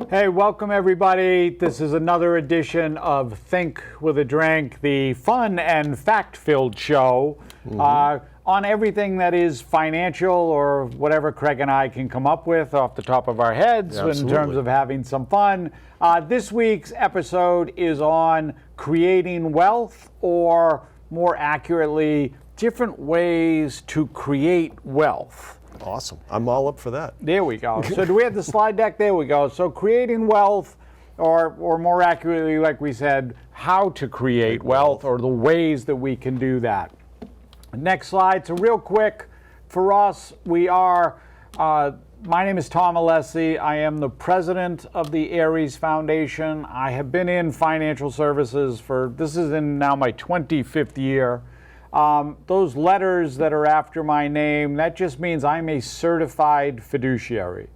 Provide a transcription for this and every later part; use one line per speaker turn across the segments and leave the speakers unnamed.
Hey, welcome everybody. This is another edition of Think with a Drink, the fun and fact-filled show on everything that is financial or whatever Craig and I can come up with off the top of our heads in terms of having some fun. This week's episode is on creating wealth, or more accurately, different ways to create wealth.
Awesome. I'm all up for that.
There we go. So do we have the slide deck? There we go. So creating wealth, or more accurately, like we said, how to create wealth, or the ways that we can do that. Next slide. So real quick, for us, we are, my name is Tom Alessi. I am the president of the ARIES Foundation. I have been in financial services this is in now my 25th year. Those letters that are after my name, that just means I'm a certified fiduciary.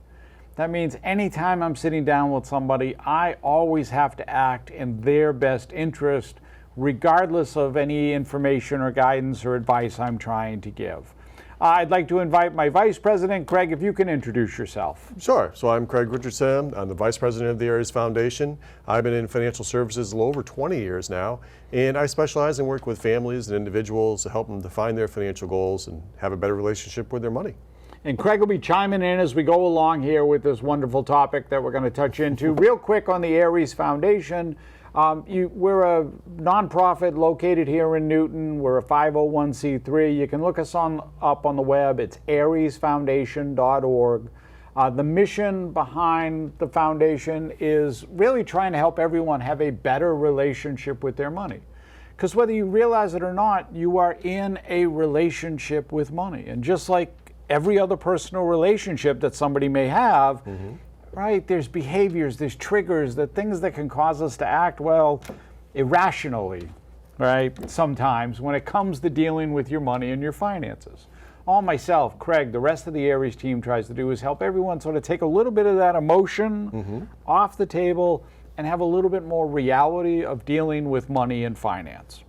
That means anytime I'm sitting down with somebody, I always have to act in their best interest, regardless of any information or guidance or advice I'm trying to give. I'd like to invite my vice president, Craig, if you can introduce yourself.
Sure. So I'm Craig Richardson. I'm the vice president of the ARIES Foundation. I've been in financial services a little over 20 years now, and I specialize and work with families and individuals to help them define their financial goals and have a better relationship with their money.
And Craig will be chiming in as we go along here with this wonderful topic that we're going to touch into. Real quick on the ARIES Foundation. We're a nonprofit located here in Newton. We're a 501c3. You can look us up on the web. It's ariesfoundation.org. The mission behind the foundation is really trying to help everyone have a better relationship with their money. Because whether you realize it or not, you are in a relationship with money. And just like every other personal relationship that somebody may have, right, there's behaviors, there's triggers, the things that can cause us to act, well, irrationally, right, sometimes when it comes to dealing with your money and your finances. All myself, Craig, the rest of the ARIES team tries to do is help everyone sort of take a little bit of that emotion off the table and have a little bit more reality of dealing with money and finance.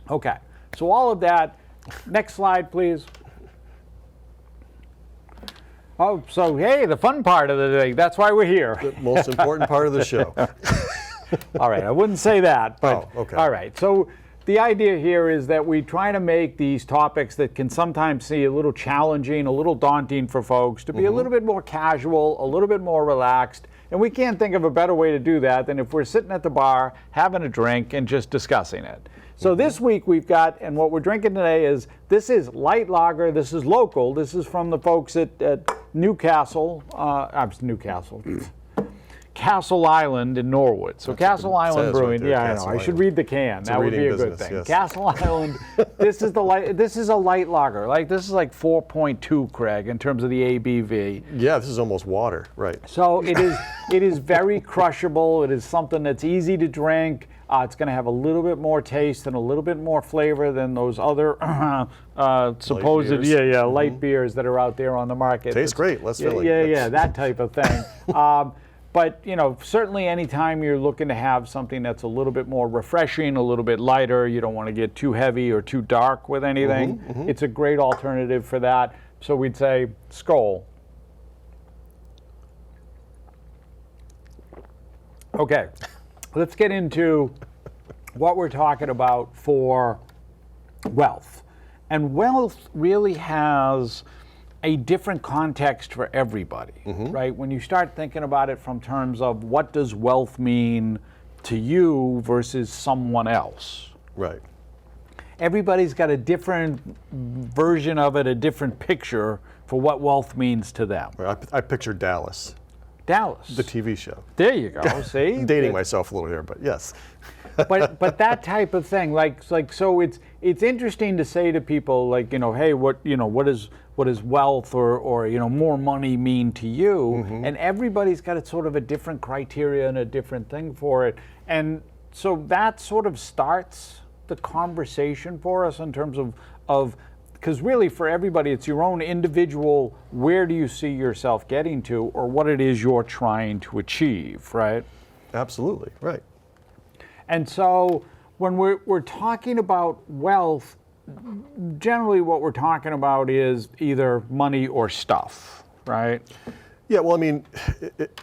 Okay, so all of that. Next slide, please. Oh, so hey, the fun part of the day, that's why we're here.
The most important part of the show.
All right, I wouldn't say that, but
okay.
All right. So the idea here is that we try to make these topics that can sometimes seem a little challenging, a little daunting for folks, to be a little bit more casual, a little bit more relaxed. And we can't think of a better way to do that than if we're sitting at the bar, having a drink, and just discussing it. So this week we've got, and what we're drinking today this is light lager. This is local. This is from the folks at Newcastle, Castle Island in Norwood. So Castle Island Brewing.
Right,
yeah, I know. I should read the can. That would be a good thing. Yes. Castle Island. This is a light lager. Like this is like 4.2, Craig, in terms of the ABV.
Yeah, this is almost water, right?
So it is very crushable. It is something that's easy to drink. It's going to have a little bit more taste and a little bit more flavor than those other supposed light beers that are out there on the market.
Tastes great. Let's fill it.
Yeah, that type of thing. But certainly anytime you're looking to have something that's a little bit more refreshing, a little bit lighter, you don't want to get too heavy or too dark with anything. It's a great alternative for that. So we'd say skål. Okay. Let's get into what we're talking about for wealth. And wealth really has a different context for everybody, right? When you start thinking about it from terms of what does wealth mean to you versus someone else.
Right.
Everybody's got a different version of it, a different picture for what wealth means to them.
Right. I picture Dallas.
Dallas.
The TV show.
There you go. See?
Dating myself a little here, but yes.
but that type of thing, so it's interesting to say to people, like, hey, what what does wealth or more money mean to you? And everybody's got sort of a different criteria and a different thing for it. And so that sort of starts the conversation for us in terms of because really for everybody it's your own individual, where do you see yourself getting to, or what it is you're trying to achieve, right?
Absolutely, right.
And so when we're talking about wealth, generally what we're talking about is either money or stuff, right?
Yeah, well, I mean,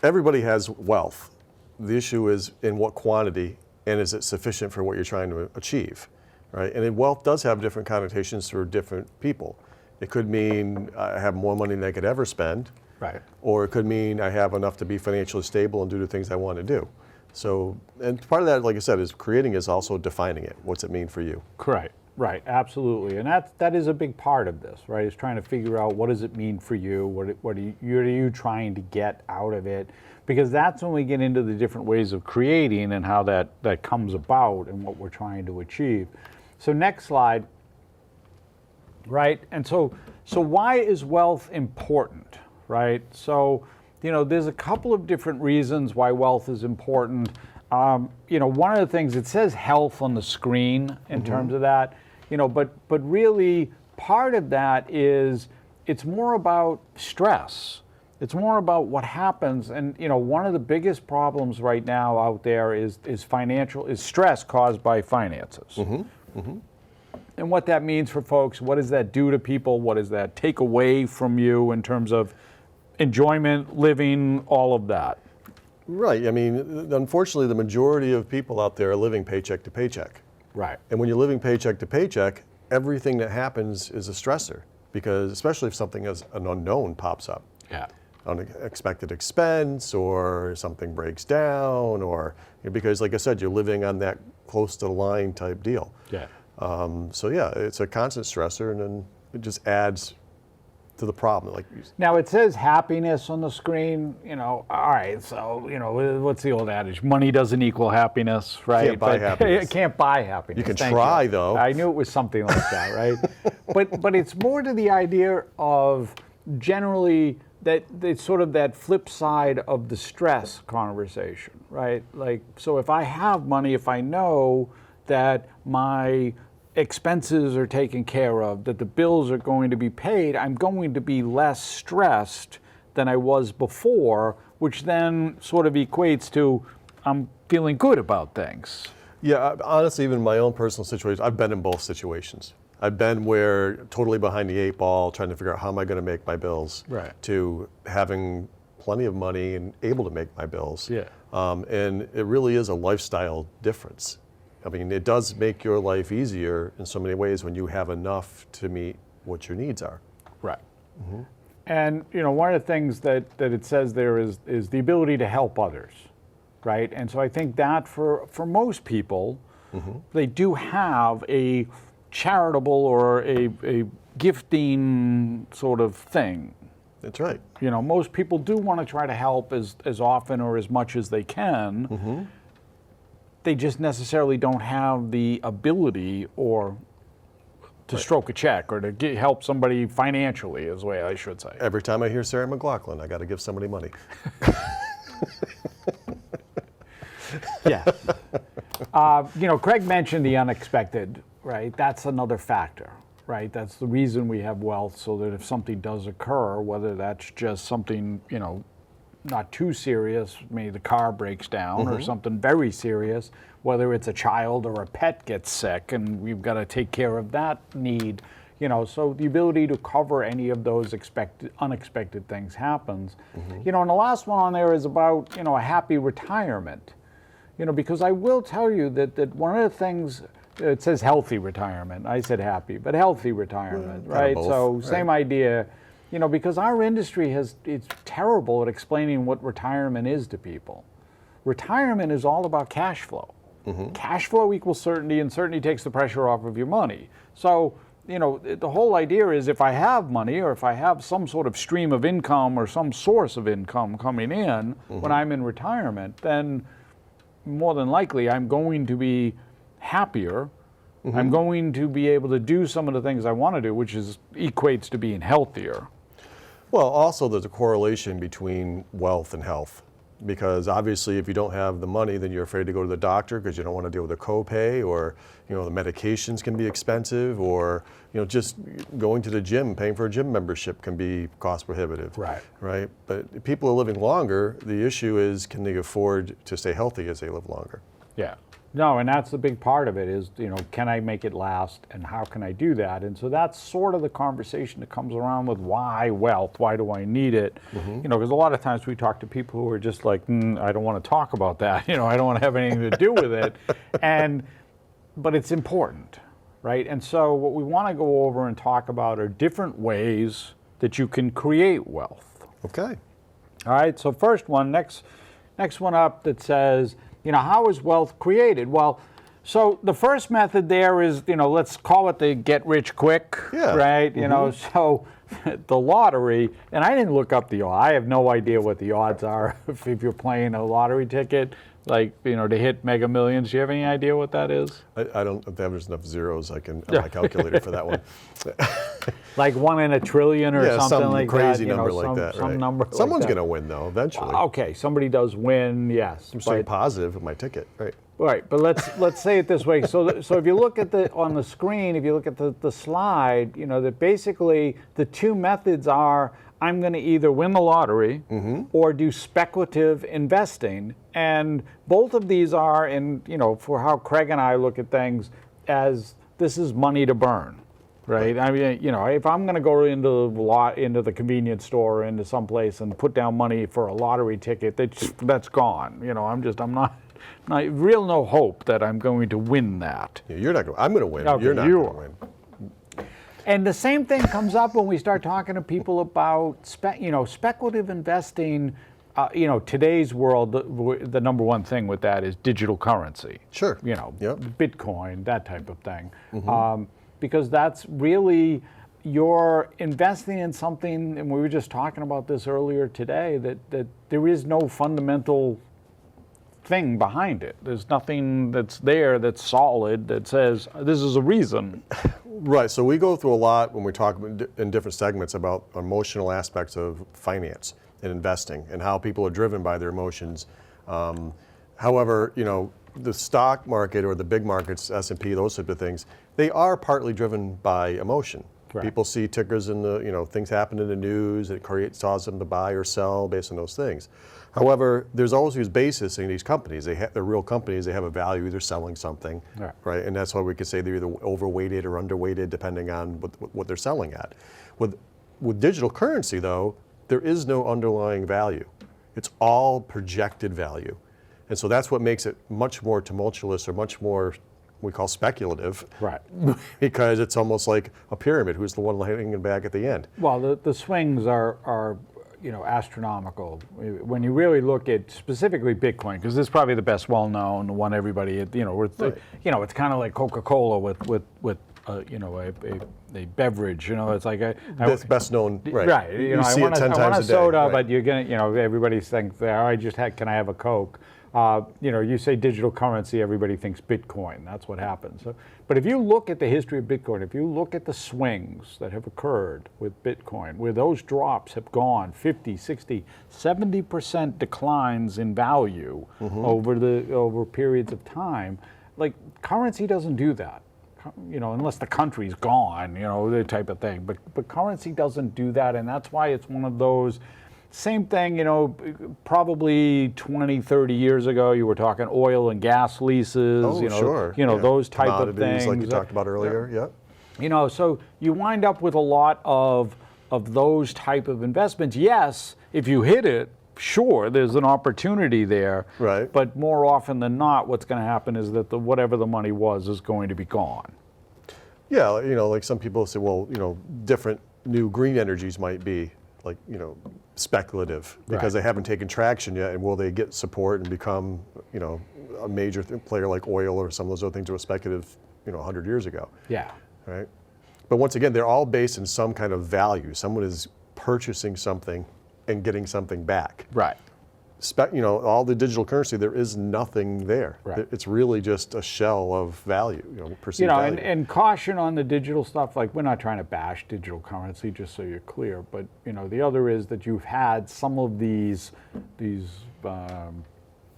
everybody has wealth. The issue is in what quantity, and is it sufficient for what you're trying to achieve, right? And then wealth does have different connotations for different people. It could mean I have more money than I could ever spend,
Right.
or it could mean I have enough to be financially stable and do the things I want to do. So, and part of that, like I said, is creating is also defining it. What's it mean for you?
Correct. Right, absolutely, and that is a big part of this, right? Is trying to figure out what does it mean for you, what are you trying to get out of it, because that's when we get into the different ways of creating and how that comes about and what we're trying to achieve. So next slide, right? And so why is wealth important, right? So there's a couple of different reasons why wealth is important. One of the things, it says health on the screen in terms of that, but really part of that is it's more about stress. It's more about what happens. And, one of the biggest problems right now out there is stress caused by finances. And what that means for folks, what does that do to people? What does that take away from you in terms of enjoyment, living, all of that?
Right. I mean, unfortunately, the majority of people out there are living paycheck to paycheck.
Right.
And when you're living paycheck to paycheck, everything that happens is a stressor, because especially if something as an unknown pops up.
Yeah.
Unexpected expense, or something breaks down, or because, like I said, you're living on that close to the line type deal.
Yeah.
So yeah, it's a constant stressor, and then it just adds to the problem.
Now it says happiness on the screen. All right. So what's the old adage? Money doesn't equal happiness, right?
Can't buy happiness.
It can't buy happiness.
You can
Thank
try,
you.
though.
I knew it was something like that, right? but it's more to the idea of generally that it's sort of that flip side of the stress conversation, right? So if I have money, if I know that my expenses are taken care of, that the bills are going to be paid, I'm going to be less stressed than I was before, which then sort of equates to I'm feeling good about things.
Yeah, honestly, even in my own personal situation, I've been in both situations. I've been where totally behind the eight ball, trying to figure out how am I going to make my bills,
right,
to having plenty of money and able to make my bills.
Yeah.
And it really is a lifestyle difference. I mean, it does make your life easier in so many ways when you have enough to meet what your needs are.
Right. And one of the things that it says there is the ability to help others, right? And so I think that for most people, they do have a charitable or a gifting sort of thing.
That's right.
Most people do want to try to help as often or as much as they can. They just necessarily don't have the ability or to stroke a check or to help somebody financially, is the way I should say.
Every time I hear Sarah McLachlan, I got to give somebody money.
Yeah. Craig mentioned the unexpected, right? That's another factor, right? That's the reason we have wealth, so that if something does occur, whether that's just something, not too serious, maybe the car breaks down, or something very serious, whether it's a child or a pet gets sick and we've got to take care of that need, so the ability to cover any of those unexpected things happens. And the last one on there is about, a happy retirement, because I will tell you that one of the things, it says healthy retirement, I said happy, but healthy retirement, right?
Both,
So
right.
same idea. Because our industry it's terrible at explaining what retirement is to people. Retirement is all about cash flow. Cash flow equals certainty, and certainty takes the pressure off of your money. So, the whole idea is if I have money, or if I have some sort of stream of income or some source of income coming in when I'm in retirement, then more than likely I'm going to be happier I'm going to be able to do some of the things I want to do, which equates to being healthier.
Well, also there's a correlation between wealth and health. Because obviously if you don't have the money, then you're afraid to go to the doctor because you don't want to deal with a copay, or the medications can be expensive, or just going to the gym, paying for a gym membership can be cost prohibitive. Right. But if people are living longer, the issue is, can they afford to stay healthy as they live longer?
Yeah. No, and that's the big part of it is, can I make it last, and how can I do that? And so that's sort of the conversation that comes around with why wealth, why do I need it? Because a lot of times we talk to people who are just like, I don't want to talk about that. I don't want to have anything to do with it. But it's important, right? And so what we want to go over and talk about are different ways that you can create wealth.
Okay.
All right, so first one, next one up that says, how is wealth created? Well, so the first method there is, let's call it the get rich quick, right? So the lottery, and I didn't look up the odds. I have no idea what the odds are if you're playing a lottery ticket, like, to hit Mega Millions. Do you have any idea what that is?
I don't, if there's enough zeros, I can, on my calculator for that one.
Like 1 in a trillion or something like that.
Some crazy number like that,
some
right.
number
Someone's
like
going to win, though, eventually.
Okay, somebody does win, yes.
I'm staying positive with my ticket, right.
Right, but let's say it this way. So if you look at on the screen, if you look at the slide, that basically the two methods are, I'm going to either win the lottery or do speculative investing, and both of these are, for how Craig and I look at things, as this is money to burn. Right. I mean, if I'm going to go into the convenience store or into someplace and put down money for a lottery ticket, that's gone. I'm not real no hope that I'm going to win that.
Yeah, you're not going. I'm going to win.
Okay,
you're not going to win.
And the same thing comes up when we start talking to people about speculative investing. Today's world, the number one thing with that is digital currency.
Sure.
Bitcoin, that type of thing. Because that's really, you're investing in something, and we were just talking about this earlier today, that there is no fundamental thing behind it. There's nothing that's there that's solid that says this is a reason.
Right. So we go through a lot when we talk in different segments about emotional aspects of finance and investing and how people are driven by their emotions. However, the stock market or the big markets, S&P, those type of things, they are partly driven by emotion. Right. People see tickers in the, things happen in the news, it causes them to buy or sell based on those things. However, there's always these basis in these companies. They're real companies, they have a value, they're selling something, right? And that's why we could say they're either overweighted or underweighted depending on what they're selling at. With digital currency though, there is no underlying value. It's all projected value. And so that's what makes it much more tumultuous or much more we call speculative.
Right.
Because it's almost like a pyramid. Who's the one hanging back at the end?
Well, the swings are astronomical. When you really look at specifically Bitcoin, because this is probably the best well-known, the one everybody, right. It's kind of like Coca-Cola with a beverage. It's like
that's best known. Right.
Right.
You see it 10 times a day.
I want a soda, right. But you're gonna, everybody thinks, can I have a Coke? You say digital currency, everybody thinks Bitcoin. That's what happens. But if you look at the history of Bitcoin, if you look at the swings that have occurred with Bitcoin, where those drops have gone 50, 60, 70% declines in value over periods of time, like currency doesn't do that. Unless the country's gone, the type of thing. But currency doesn't do that, and that's why it's one of those. Same thing, probably 20, 30 years ago, you were talking oil and gas leases,
sure.
Those type of things.
Like you talked about earlier, yeah.
So you wind up with a lot of those type of investments. Yes, if you hit it, sure, there's an opportunity there.
Right.
But more often than not, what's going to happen is that whatever the money was is going to be gone.
Yeah, like some people say, well, different new green energies might be like, speculative because they haven't taken traction yet, and will they get support and become, a major player like oil or some of those other things that were speculative, 100 years ago.
Yeah.
Right. But once again, they're all based in some kind of value. Someone is purchasing something and getting something back.
Right.
all the digital currency, there is nothing there.
Right.
It's really just a shell of value, perceived value.
And caution on the digital stuff, like we're not trying to bash digital currency, just so you're clear, but the other is that you've had some of these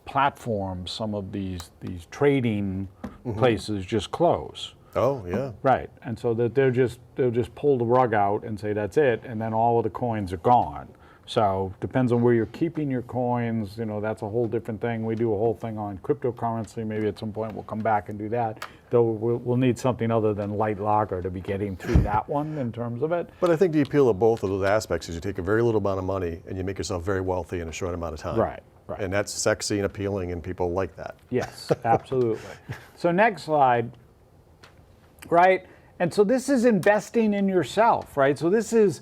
platforms, some of these trading places just close.
Oh, yeah.
Right, and so that they'll just pull the rug out and say that's it, and then all of the coins are gone. So depends on where you're keeping your coins. That's a whole different thing. We do a whole thing on cryptocurrency. Maybe at some point we'll come back and do that. Though we'll need something other than light lager to be getting through that one in terms of it.
But I think the appeal of both of those aspects is you take a very little amount of money and you make yourself very wealthy in a short amount of time.
Right. Right.
And that's sexy and appealing, and people like that.
Yes, absolutely. So next slide, right? And so this is investing in yourself, right? So this is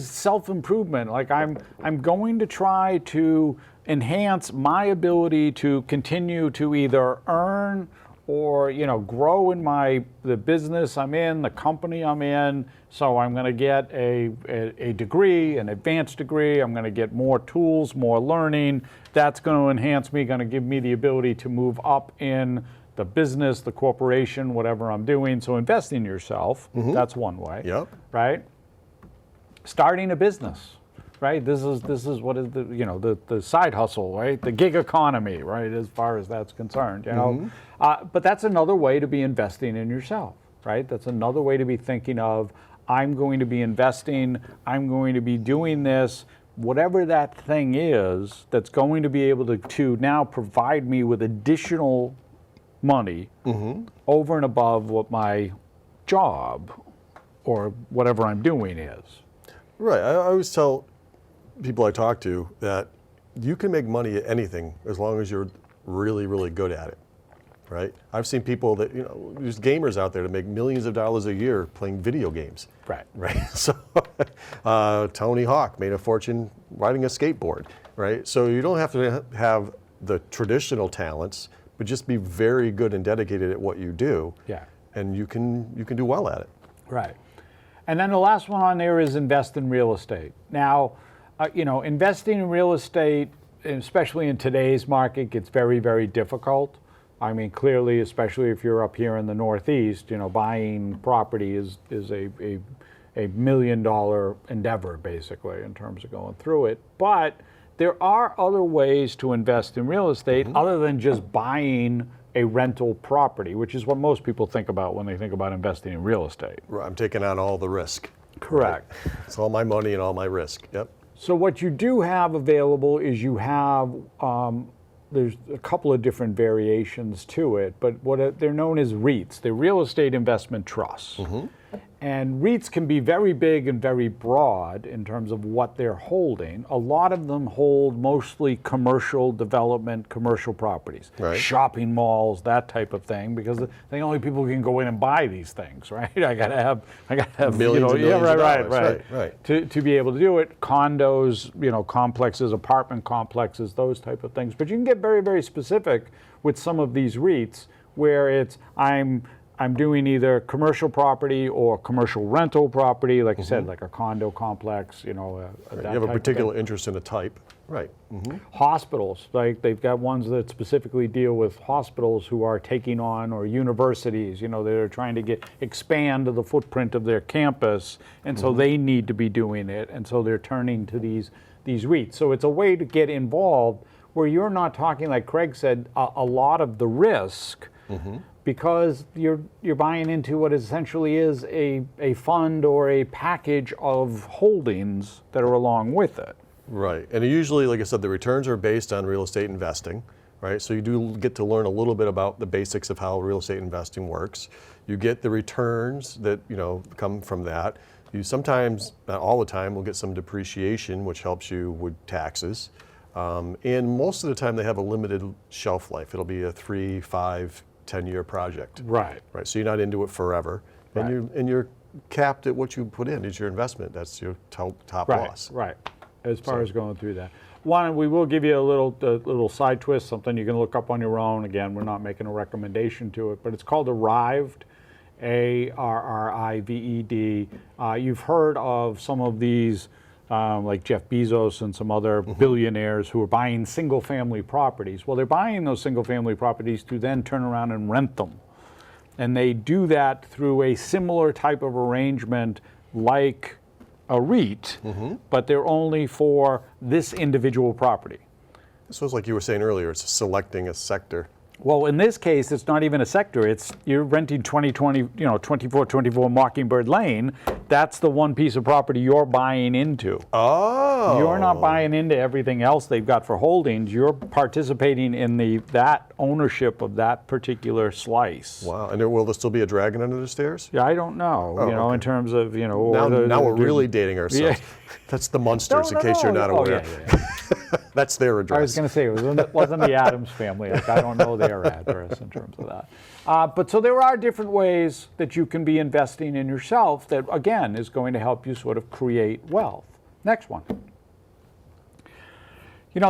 self-improvement. Like I'm going to try to enhance my ability to continue to either earn or grow in the business I'm in, the company I'm in. So I'm going to get a degree, an advanced degree. I'm going to get more tools, more learning. That's going to enhance me, going to give me the ability to move up in the business, the corporation, whatever I'm doing. So invest in yourself. That's one way.
Yep.
Right. Starting a business. Right. This is what is the side hustle, right? The gig economy, right? As far as that's concerned, but that's another way to be investing in yourself, right? That's another way to be thinking of, I'm going to be investing, I'm going to be doing this, whatever that thing is that's going to be able to now provide me with additional money over and above what my job or whatever I'm doing is.
Right. I always tell people I talk to that you can make money at anything as long as you're really, really good at it, right? I've seen people that, there's gamers out there that make millions of dollars a year playing video games. Right. So Tony Hawk made a fortune riding a skateboard, right? So you don't have to have the traditional talents, but just be very good and dedicated at what you do. Yeah. And you can do well at it.
Right. And then the last one on there is invest in real estate. Now, investing in real estate, especially in today's market, gets very, very difficult. I mean, clearly, especially if you're up here in the Northeast, buying property is a $1 million endeavor, basically, in terms of going through it. But there are other ways to invest in real estate other than just buying a rental property, which is what most people think about when they think about investing in real estate.
Right. I'm taking on all the risk.
Correct.
Right? It's all my money and all my risk. Yep.
So what you do have available is you have, there's a couple of different variations to it, but they're known as REITs. They're real estate investment trusts. And REITs can be very big and very broad in terms of what they're holding. A lot of them hold mostly commercial development, commercial properties, shopping malls, that type of thing, because the only people who can go in and buy these things, right? I gotta have
millions of dollars. Right.
To be able to do it. Condos, complexes, apartment complexes, those type of things. But you can get very, very specific with some of these REITs where it's I'm doing either commercial property or commercial rental property, like I said, like a condo complex,
you have a particular interest in a type. Right.
Hospitals, like they've got ones that specifically deal with hospitals who are taking on, or universities, they're trying to expand the footprint of their campus, and so they need to be doing it, and so they're turning to these REITs. So it's a way to get involved where you're not talking, like Craig said, a lot of the risk, because you're buying into what essentially is a fund or a package of holdings that are along with it.
Right, and usually, like I said, the returns are based on real estate investing, right? So you do get to learn a little bit about the basics of how real estate investing works. You get the returns that come from that. You sometimes, not all the time, will get some depreciation, which helps you with taxes. And most of the time, they have a limited shelf life. It'll be a 3, 5, 10-year project. Right. So you're not into it forever, and you're capped at what you put in is your investment. That's your top loss. Right.
As far as going through that, we will give you a little side twist, something you can look up on your own. Again, we're not making a recommendation to it, but it's called Arrived, ARRIVED. You've heard of some of these like Jeff Bezos and some other billionaires who are buying single-family properties. Well, they're buying those single-family properties to then turn around and rent them. And they do that through a similar type of arrangement like a REIT, but they're only for this individual property.
So it's like you were saying earlier, it's selecting a sector.
Well, in this case, it's not even a sector. It's you're renting 2424 Mockingbird Lane. That's the one piece of property you're buying into.
Oh.
You're not buying into everything else they've got for holdings. You're participating in that ownership of that particular slice.
Wow. And will there still be a dragon under the stairs?
Yeah, I don't know.
Okay.
In terms of
Now we're really dating ourselves.
Yeah.
That's the Munsters, in case you're not aware.
Yeah.
That's their address.
I was going to say it wasn't the Addams family. Like, I don't know their address in terms of that. But so there are different ways that you can be investing in yourself that, again, is going to help you sort of create wealth. Next one.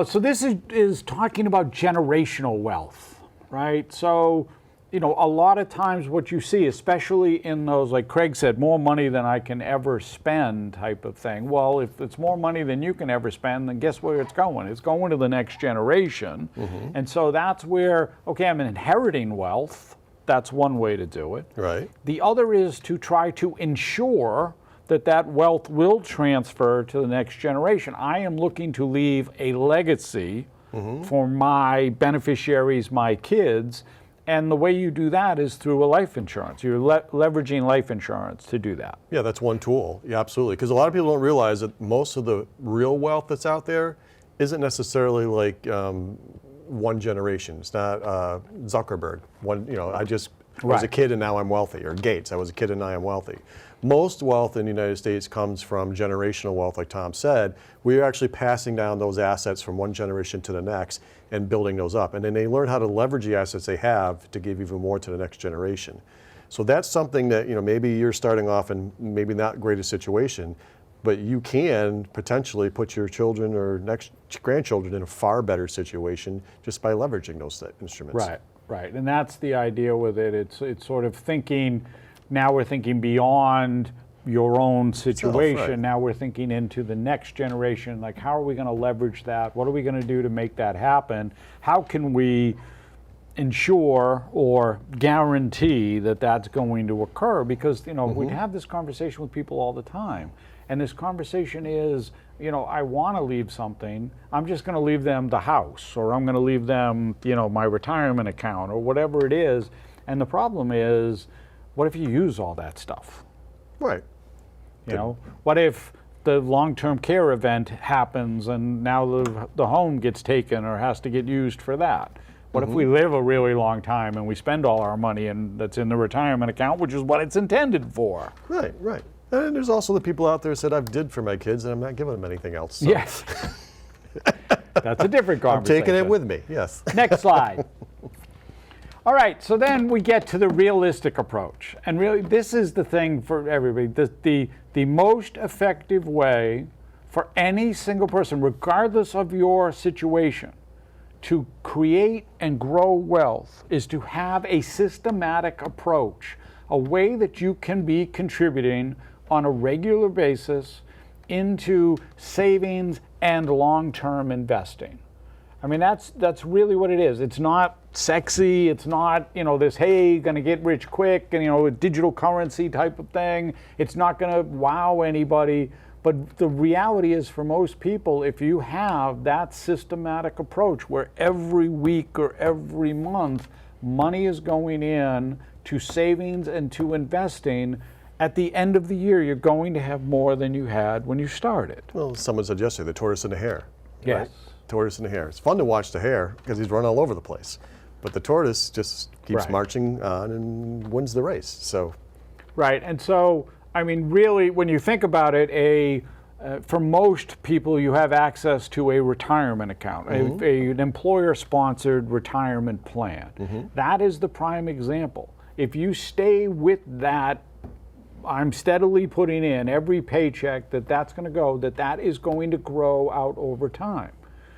So this is talking about generational wealth, right? So, a lot of times what you see, especially in those, like Craig said, more money than I can ever spend type of thing. Well, if it's more money than you can ever spend, then guess where it's going? It's going to the next generation. And so that's where, okay, I'm inheriting wealth. That's one way to do it.
Right.
The other is to try to ensure that wealth will transfer to the next generation. I am looking to leave a legacy for my beneficiaries, my kids. And the way you do that is through a life insurance. You're leveraging life insurance to do that.
Yeah, that's one tool. Yeah, absolutely. Because a lot of people don't realize that most of the real wealth that's out there isn't necessarily like one generation. It's not Zuckerberg. I was a kid and now I'm wealthy. Or Gates, I was a kid and now I'm wealthy. Most wealth in the United States comes from generational wealth, like Tom said. We're actually passing down those assets from one generation to the next and building those up. And then they learn how to leverage the assets they have to give even more to the next generation. So that's something that, maybe you're starting off in maybe not greatest situation, but you can potentially put your children or next grandchildren in a far better situation just by leveraging those instruments.
Right. And that's the idea with it. It's sort of thinking, now we're thinking beyond your own situation.
Right.
Now we're thinking into the next generation, like how are we going to leverage that? What are we going to do to make that happen? How can we ensure or guarantee that that's going to occur? Because, we have this conversation with people all the time. And this conversation is, I want to leave something. I'm just going to leave them the house, or I'm going to leave them, my retirement account, or whatever it is. And the problem is, what if you use all that stuff?
Right.
What if the long-term care event happens and now the home gets taken or has to get used for that? What if we live a really long time and we spend all our money and that's in the retirement account, which is what it's intended for?
Right. And there's also the people out there who said, I've did for my kids and I'm not giving them anything else. So.
Yes. That's a different conversation.
I'm taking it with me, yes.
Next slide. All right, so then we get to the realistic approach. And really, this is the thing for everybody. The most effective way for any single person, regardless of your situation, to create and grow wealth is to have a systematic approach, a way that you can be contributing on a regular basis into savings and long-term investing. I mean, that's really what it is. It's not sexy. It's not, this, hey, gonna get rich quick and, a digital currency type of thing. It's not gonna wow anybody. But the reality is, for most people, if you have that systematic approach where every week or every month money is going in to savings and to investing, at the end of the year, you're going to have more than you had when you started.
Well, someone said yesterday, the tortoise and the hare.
Yes.
Right? Tortoise and the hare. It's fun to watch the hare because he's running all over the place. But the tortoise just keeps marching on and wins the race. So. Right.
And so, I mean, really, when you think about it, for most people, you have access to a retirement account, an employer-sponsored retirement plan. That is the prime example. If you stay with that, I'm steadily putting in every paycheck that's going to go, that is going to grow out over time.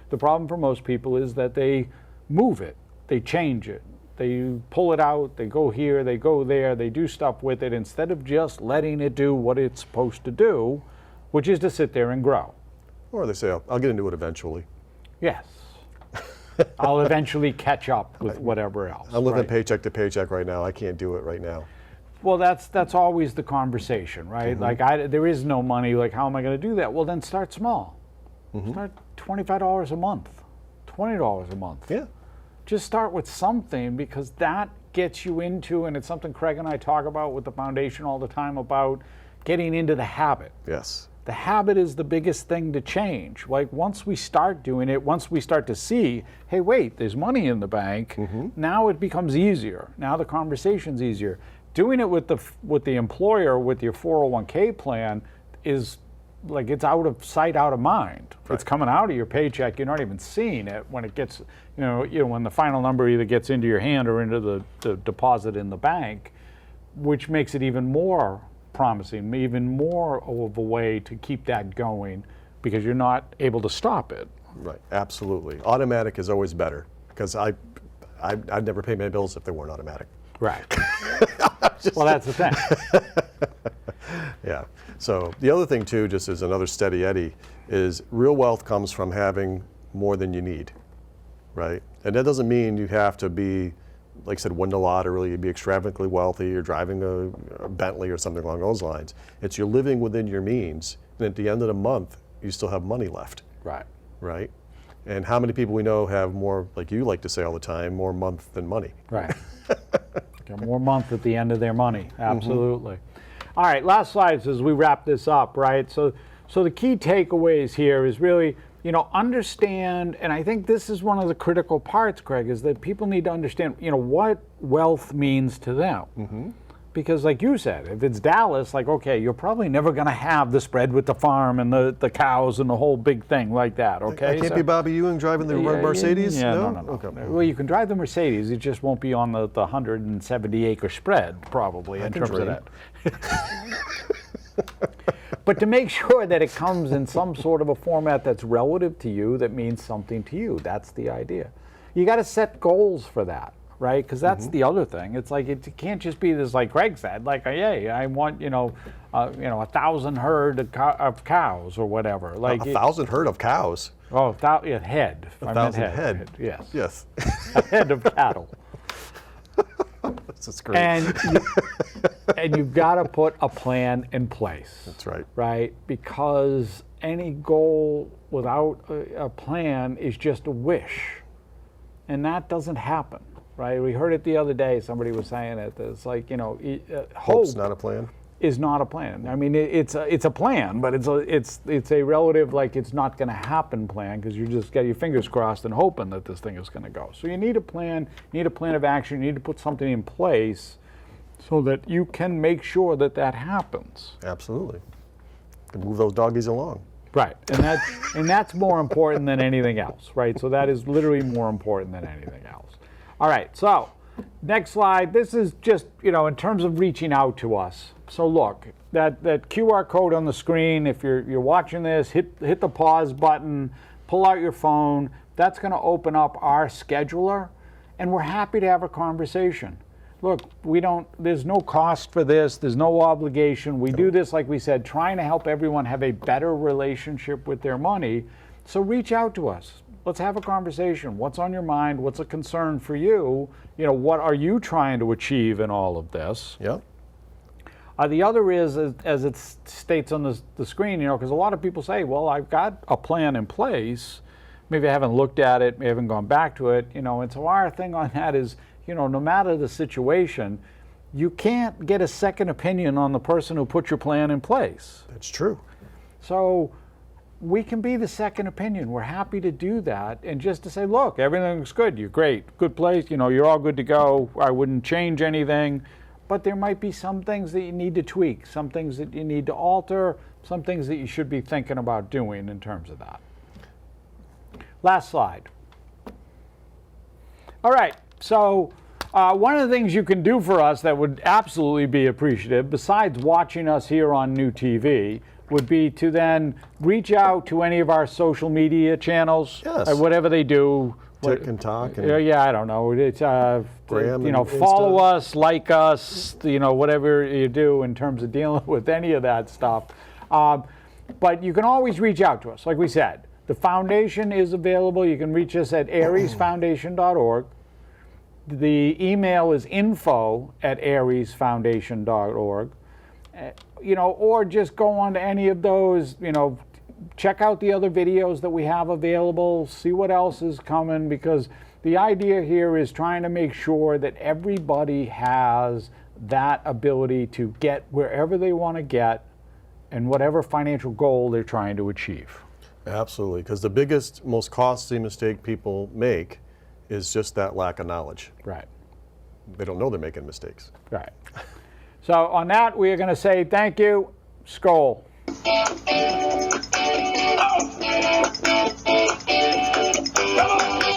The problem for most people is that they move it, they change it, they pull it out, they go here, they go there, they do stuff with it. Instead of just letting it do what it's supposed to do, which is to sit there and grow.
Or they say, I'll get into it eventually.
Yes. I'll eventually catch up with whatever else.
I'm living
right?
paycheck to paycheck right now. I can't do it right now.
Well, that's always the conversation, right? Like, there is no money. Like, how am I going to do that? Well, then start small. Start $25 a month, $20 a month.
Yeah.
Just start with something, because that gets you into, and it's something Craig and I talk about with the foundation all the time, about getting into the habit.
Yes.
The habit is the biggest thing to change. Like, once we start doing it, once we start to see, hey, wait, there's money in the bank, now it becomes easier. Now the conversation's easier. Doing it with the employer, with your 401k plan, is like, it's out of sight, out of mind.
Right.
It's coming out of your paycheck. You're not even seeing it when it gets, when the final number either gets into your hand or into the deposit in the bank, which makes it even more promising, even more of a way to keep that going, because you're not able to stop it.
Right. Absolutely. Automatic is always better, because I'd never pay my bills if they weren't automatic.
Right. Well, that's the thing.
Yeah. So the other thing too, just as another steady Eddie, is real wealth comes from having more than you need, right? And that doesn't mean you have to be, like I said, win the lottery, be extravagantly wealthy, or driving a Bentley or something along those lines. It's you're living within your means, and at the end of the month, you still have money left,
Right.
right? And how many people we know have more, like you like to say all the time, more month than money?
Right. Got more month at the end of their money. Absolutely. All right, last slides as we wrap this up, right? So the key takeaways here is really, understand, and I think this is one of the critical parts, Craig, is that people need to understand, what wealth means to them. Because like you said, if it's Dallas, like, okay, you're probably never going to have the spread with the farm and the cows and the whole big thing like that, okay?
I can't be Bobby Ewing driving the Mercedes?
Yeah, no.
Okay.
Well, you can drive the Mercedes, it just won't be on the 170-acre spread, probably, in terms of that. But to make sure that it comes in some sort of a format that's relative to you, that means something to you, that's the idea. You got to set goals for that. Right, because that's the other thing. It's like, it can't just be this, like Craig said, like, hey, I want 1,000 herd of cows or whatever. Like
1,000 herd of cows.
Oh, head.
1,000 head.
Yes.
Yes.
A head of cattle.
That's great.
And you've got to put a plan in place.
That's right.
Right, because any goal without a plan is just a wish, and that doesn't happen. Right, we heard it the other day. Somebody was saying it. It's like,
Hope's not a plan.
Is not a plan. I mean, it's a plan, but it's a relative, like, it's not going to happen plan, because you just got your fingers crossed and hoping that this thing is going to go. So you need a plan. You need a plan of action. You need to put something in place so that you can make sure that that happens.
Absolutely. And move those doggies along.
Right, and that's more important than anything else. Right, so that is literally more important than anything else. All right, so next slide. This is just, in terms of reaching out to us. So look, that QR code on the screen, if you're watching this, hit the pause button, pull out your phone. That's going to open up our scheduler, and we're happy to have a conversation. Look, there's no cost for this. There's no obligation. We do this, like we said, trying to help everyone have a better relationship with their money. So reach out to us. Let's have a conversation. What's on your mind? What's a concern for you? What are you trying to achieve in all of this?
Yep.
The other is, as it states on the screen, because a lot of people say, well, I've got a plan in place. Maybe I haven't looked at it, maybe I haven't gone back to it, and so our thing on that is, no matter the situation, you can't get a second opinion on the person who put your plan in place.
That's true.
So we can be the second opinion. We're happy to do that, and just to say, look, everything looks good. You're great, good place. You're all good to go. I wouldn't change anything, but there might be some things that you need to tweak, some things that you need to alter, some things that you should be thinking about doing in terms of that. Last slide. All right, so one of the things you can do for us that would absolutely be appreciative, besides watching us here on New TV, would be to then reach out to any of our social media channels,
yes.
Whatever they do.
Tick and talk. And
yeah, I don't know. It's
Graham and
follow
Insta.
us, like us, whatever you do in terms of dealing with any of that stuff. But you can always reach out to us. Like we said, the foundation is available. You can reach us at ariesfoundation.org. The email is info@ariesfoundation.org. Or just go on to any of those, check out the other videos that we have available, see what else is coming, because the idea here is trying to make sure that everybody has that ability to get wherever they want to get and whatever financial goal they're trying to achieve.
Absolutely, because the biggest, most costly mistake people make is just that lack of knowledge.
Right.
They don't know they're making mistakes.
Right. So on that, we are going to say thank you. Skål.
Come on.